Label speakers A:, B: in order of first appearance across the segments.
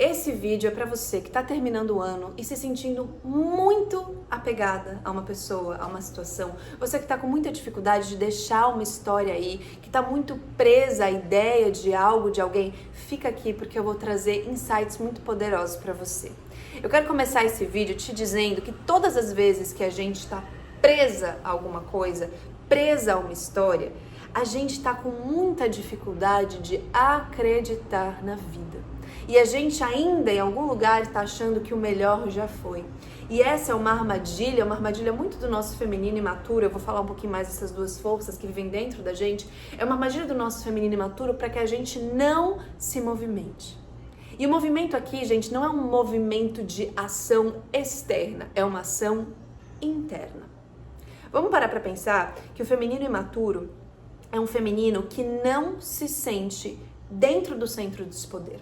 A: Esse vídeo é para você que está terminando o ano e se sentindo muito apegada a uma pessoa, a uma situação. Você que está com muita dificuldade de deixar uma história aí, que está muito presa à ideia de algo, de alguém, fica aqui porque eu vou trazer insights muito poderosos para você. Eu quero começar esse vídeo te dizendo que todas as vezes que a gente está presa a alguma coisa, presa a uma história, a gente está com muita dificuldade de acreditar na vida. E a gente ainda em algum lugar está achando que o melhor já foi. E essa é uma armadilha muito do nosso feminino imaturo. Eu vou falar um pouquinho mais dessas duas forças que vivem dentro da gente. É uma armadilha do nosso feminino imaturo para que a gente não se movimente. E o movimento aqui, gente, não é um movimento de ação externa, é uma ação interna. Vamos parar para pensar que o feminino imaturo é um feminino que não se sente dentro do centro desse poder.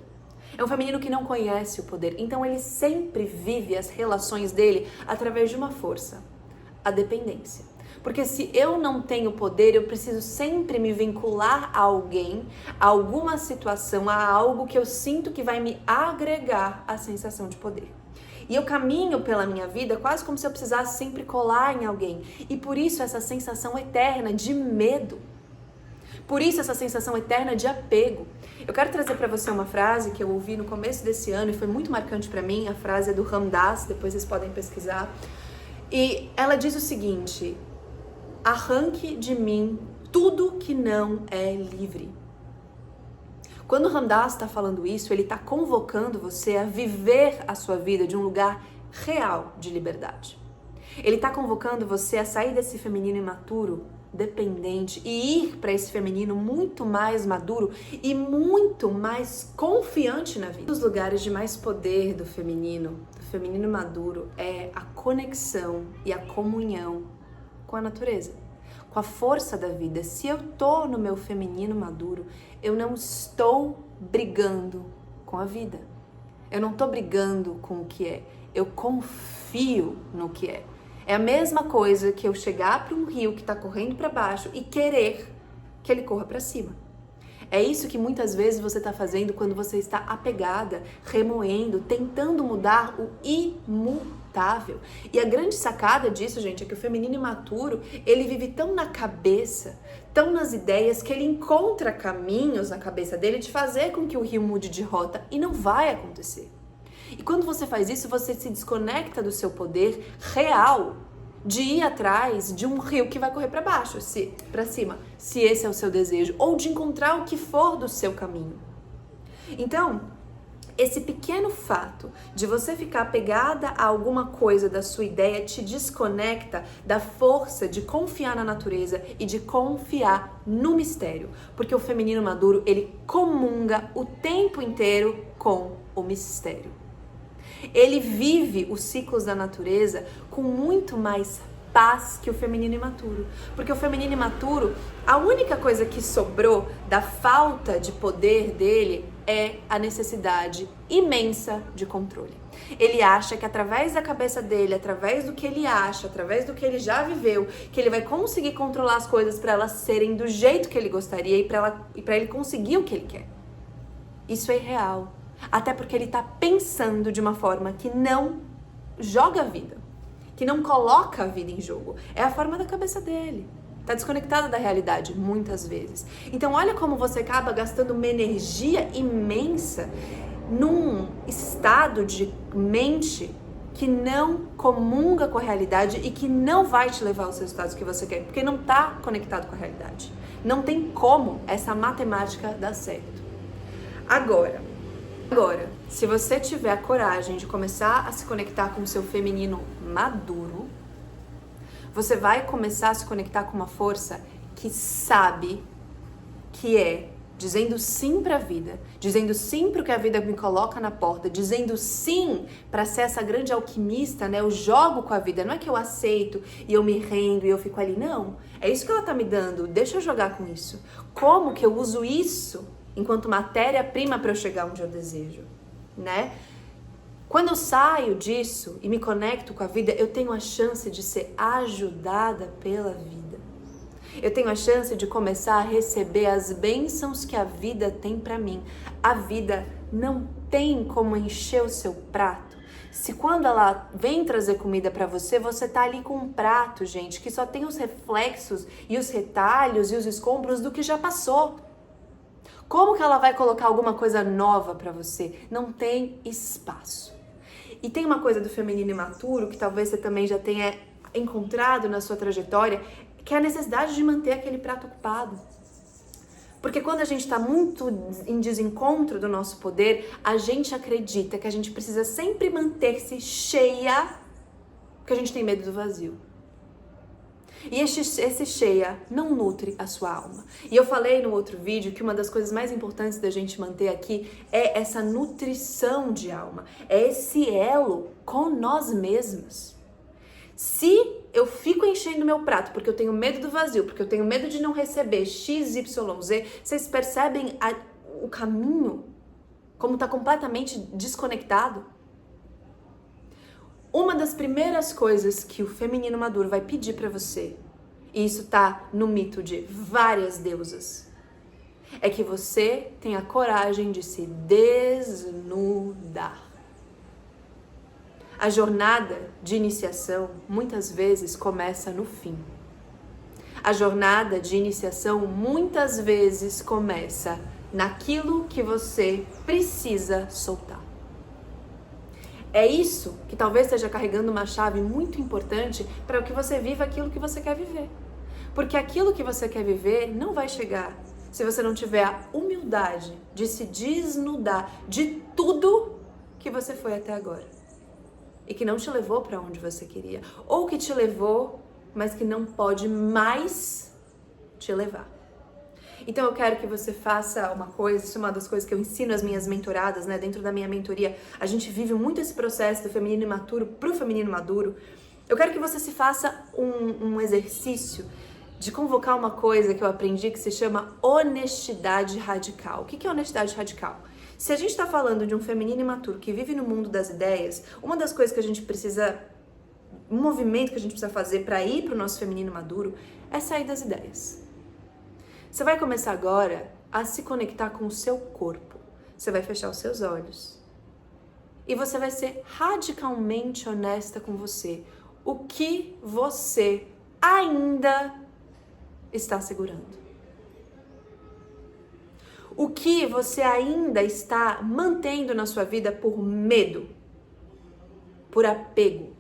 A: É um feminino que não conhece o poder, então ele sempre vive as relações dele através de uma força, a dependência. Porque se eu não tenho poder, eu preciso sempre me vincular a alguém, a alguma situação, a algo que eu sinto que vai me agregar a sensação de poder. E eu caminho pela minha vida quase como se eu precisasse sempre colar em alguém. E por isso essa sensação eterna de medo. Por isso essa sensação eterna de apego. Eu quero trazer para você uma frase que eu ouvi no começo desse ano e foi muito marcante para mim. A frase é do Ram Dass, depois vocês podem pesquisar. E ela diz o seguinte: arranque de mim tudo que não é livre. Quando o Ram Dass está falando isso, ele está convocando você a viver a sua vida de um lugar real de liberdade. Ele está convocando você a sair desse feminino imaturo, dependente, e ir para esse feminino muito mais maduro e muito mais confiante na vida. Um dos lugares de mais poder do feminino maduro, é a conexão e a comunhão com a natureza, com a força da vida. Se eu tô no meu feminino maduro, eu não estou brigando com a vida. Eu não tô brigando com o que é. Eu confio no que é. É a mesma coisa que eu chegar para um rio que está correndo para baixo e querer que ele corra para cima. É isso que muitas vezes você está fazendo quando você está apegada, remoendo, tentando mudar o imutável. E a grande sacada disso, gente, é que o feminino imaturo, ele vive tão na cabeça, tão nas ideias, que ele encontra caminhos na cabeça dele de fazer com que o rio mude de rota e não vai acontecer. E quando você faz isso, você se desconecta do seu poder real de ir atrás de um rio que vai correr para baixo, para cima, se esse é o seu desejo, ou de encontrar o que for do seu caminho. Então, esse pequeno fato de você ficar apegada a alguma coisa da sua ideia te desconecta da força de confiar na natureza e de confiar no mistério, porque o feminino maduro, ele comunga o tempo inteiro com o mistério. Ele vive os ciclos da natureza com muito mais paz que o feminino imaturo. Porque o feminino imaturo, a única coisa que sobrou da falta de poder dele é a necessidade imensa de controle. Ele acha que através da cabeça dele, através do que ele acha, através do que ele já viveu, que ele vai conseguir controlar as coisas para elas serem do jeito que ele gostaria e para ele conseguir o que ele quer. Isso é irreal. Até porque ele está pensando de uma forma que não joga a vida, que não coloca a vida em jogo. É a forma da cabeça dele. Está desconectada da realidade muitas vezes. Então olha como você acaba gastando uma energia imensa num estado de mente que não comunga com a realidade e que não vai te levar aos resultados que você quer, porque não está conectado com a realidade. Não tem como essa matemática dar certo. Agora, se você tiver a coragem de começar a se conectar com o seu feminino maduro, você vai começar a se conectar com uma força que sabe que é dizendo sim para a vida, dizendo sim para o que a vida me coloca na porta, dizendo sim para ser essa grande alquimista, né? Eu jogo com a vida, não é que eu aceito e eu me rendo e eu fico ali, não. É isso que ela tá me dando, deixa eu jogar com isso. Como que eu uso isso enquanto matéria-prima para eu chegar onde eu desejo, né? Quando eu saio disso e me conecto com a vida, eu tenho a chance de ser ajudada pela vida. Eu tenho a chance de começar a receber as bênçãos que a vida tem para mim. A vida não tem como encher o seu prato, se quando ela vem trazer comida pra você, você tá ali com um prato, gente, que só tem os reflexos e os retalhos e os escombros do que já passou. Como que ela vai colocar alguma coisa nova pra você? Não tem espaço. E tem uma coisa do feminino imaturo que talvez você também já tenha encontrado na sua trajetória, que é a necessidade de manter aquele prato ocupado. Porque quando a gente está muito em desencontro do nosso poder, a gente acredita que a gente precisa sempre manter-se cheia, porque a gente tem medo do vazio. E esse cheia não nutre a sua alma. E eu falei no outro vídeo que uma das coisas mais importantes da gente manter aqui é essa nutrição de alma. É esse elo com nós mesmos. Se eu fico enchendo meu prato porque eu tenho medo do vazio, porque eu tenho medo de não receber X, Y, Z, vocês percebem o caminho? Como está completamente desconectado? Uma das primeiras coisas que o feminino maduro vai pedir pra você, e isso tá no mito de várias deusas, é que você tenha coragem de se desnudar. A jornada de iniciação muitas vezes começa no fim. A jornada de iniciação muitas vezes começa naquilo que você precisa soltar. É isso que talvez esteja carregando uma chave muito importante para que você viva aquilo que você quer viver. Porque aquilo que você quer viver não vai chegar se você não tiver a humildade de se desnudar de tudo que você foi até agora. E que não te levou para onde você queria. Ou que te levou, mas que não pode mais te levar. Então eu quero que você faça uma coisa, isso é uma das coisas que eu ensino às minhas mentoradas, né? Dentro da minha mentoria, a gente vive muito esse processo do feminino imaturo pro feminino maduro. Eu quero que você se faça um exercício de convocar uma coisa que eu aprendi que se chama honestidade radical. O que é honestidade radical? Se a gente está falando de um feminino imaturo que vive no mundo das ideias, uma das coisas que a gente precisa, um movimento que a gente precisa fazer para ir pro nosso feminino maduro é sair das ideias. Você vai começar agora a se conectar com o seu corpo. Você vai fechar os seus olhos. E você vai ser radicalmente honesta com você. O que você ainda está segurando? O que você ainda está mantendo na sua vida por medo, por apego,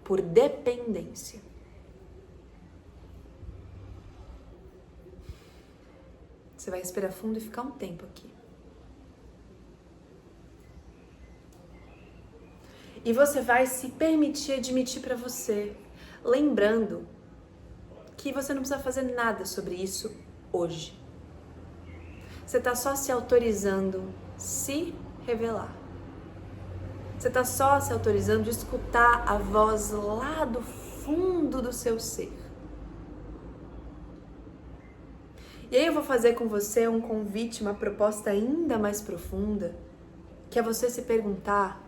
A: por dependência? Você vai respirar fundo e ficar um tempo aqui. E você vai se permitir admitir para você, lembrando que você não precisa fazer nada sobre isso hoje. Você está só se autorizando se revelar. Você está só se autorizando de escutar a voz lá do fundo do seu ser. E aí eu vou fazer com você um convite, uma proposta ainda mais profunda, que é você se perguntar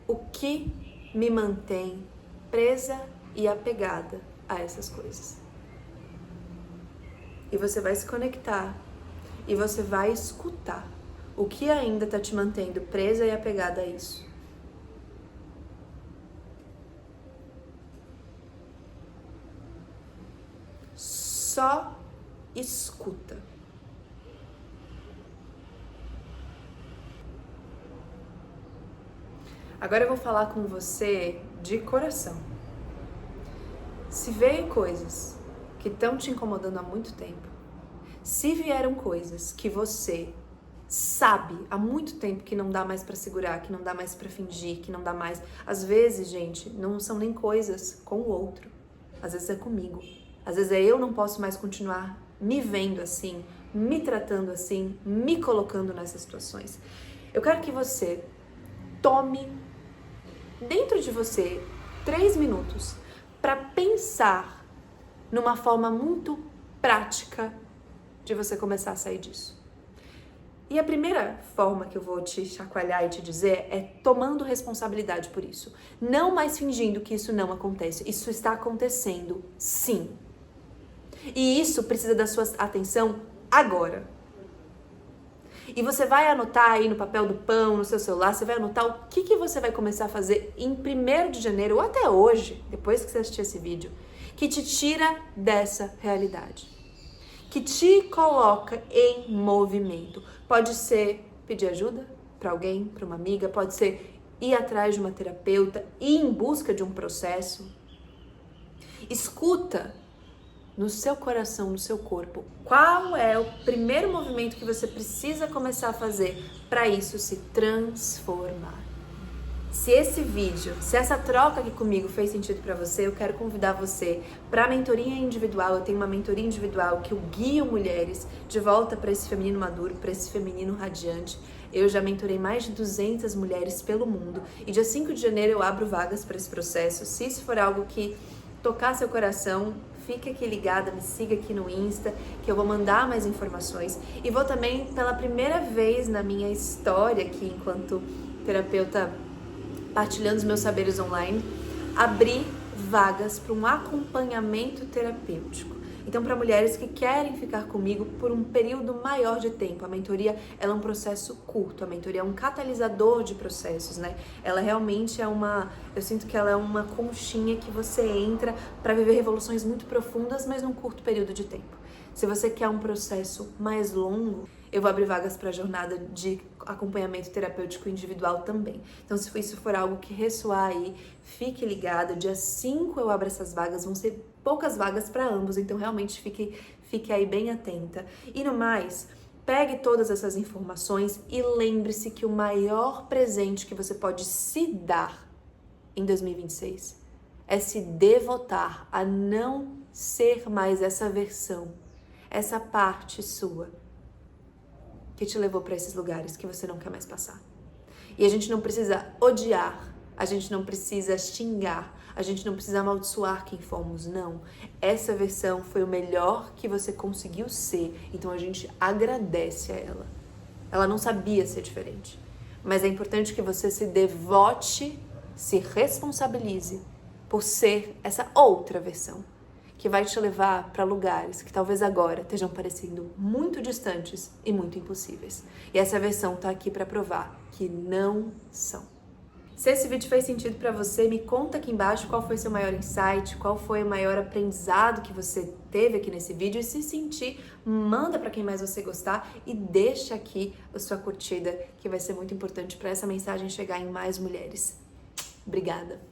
A: o que me mantém presa e apegada a essas coisas. E você vai se conectar e você vai escutar o que ainda está te mantendo presa e apegada a isso. Só escuta. Agora eu vou falar com você de coração. Se veio coisas que estão te incomodando há muito tempo, se vieram coisas que você sabe há muito tempo que não dá mais pra segurar, que não dá mais pra fingir, que não dá mais... Às vezes, gente, não são nem coisas com o outro. Às vezes é comigo. Às vezes eu não posso mais continuar me vendo assim, me tratando assim, me colocando nessas situações. Eu quero que você tome dentro de você 3 minutos para pensar numa forma muito prática de você começar a sair disso. E a primeira forma que eu vou te chacoalhar e te dizer é tomando responsabilidade por isso. Não mais fingindo que isso não acontece. Isso está acontecendo, sim. E isso precisa da sua atenção agora. E você vai anotar aí no papel do pão, no seu celular, você vai anotar o que você vai começar a fazer em 1º de janeiro, ou até hoje, depois que você assistir esse vídeo, que te tira dessa realidade, que te coloca em movimento. Pode ser pedir ajuda para alguém, para uma amiga, pode ser ir atrás de uma terapeuta, ir em busca de um processo. Escuta no seu coração, no seu corpo, qual é o primeiro movimento que você precisa começar a fazer para isso se transformar. Se esse vídeo, se essa troca aqui comigo fez sentido para você, eu quero convidar você para a mentoria individual. Eu tenho uma mentoria individual que eu guio mulheres de volta para esse feminino maduro, para esse feminino radiante. Eu já mentorei mais de 200 mulheres pelo mundo e dia 5 de janeiro eu abro vagas para esse processo. Se isso for algo que tocar seu coração, fique aqui ligada, me siga aqui no Insta, que eu vou mandar mais informações. E vou também, pela primeira vez na minha história aqui, enquanto terapeuta, partilhando os meus saberes online, abrir vagas para um acompanhamento terapêutico. Então, para mulheres que querem ficar comigo por um período maior de tempo, a mentoria ela é um processo curto, a mentoria é um catalisador de processos, né? Ela realmente é eu sinto que ela é uma conchinha que você entra para viver revoluções muito profundas, mas num curto período de tempo. Se você quer um processo mais longo, eu vou abrir vagas para a jornada de acompanhamento terapêutico individual também. Então, se isso for algo que ressoar aí, fique ligado. Dia 5 eu abro essas vagas, vão ser poucas vagas para ambos, então realmente fique aí bem atenta. E no mais, pegue todas essas informações e lembre-se que o maior presente que você pode se dar em 2026 é se devotar a não ser mais essa versão, essa parte sua que te levou para esses lugares que você não quer mais passar. E a gente não precisa odiar, a gente não precisa xingar, a gente não precisa amaldiçoar quem fomos, não. Essa versão foi o melhor que você conseguiu ser, então a gente agradece a ela. Ela não sabia ser diferente, mas é importante que você se devote, se responsabilize por ser essa outra versão, que vai te levar para lugares que talvez agora estejam parecendo muito distantes e muito impossíveis. E essa versão tá aqui para provar que não são. Se esse vídeo fez sentido para você, me conta aqui embaixo qual foi seu maior insight, qual foi o maior aprendizado que você teve aqui nesse vídeo. E se sentir, manda para quem mais você gostar e deixa aqui a sua curtida, que vai ser muito importante para essa mensagem chegar em mais mulheres. Obrigada!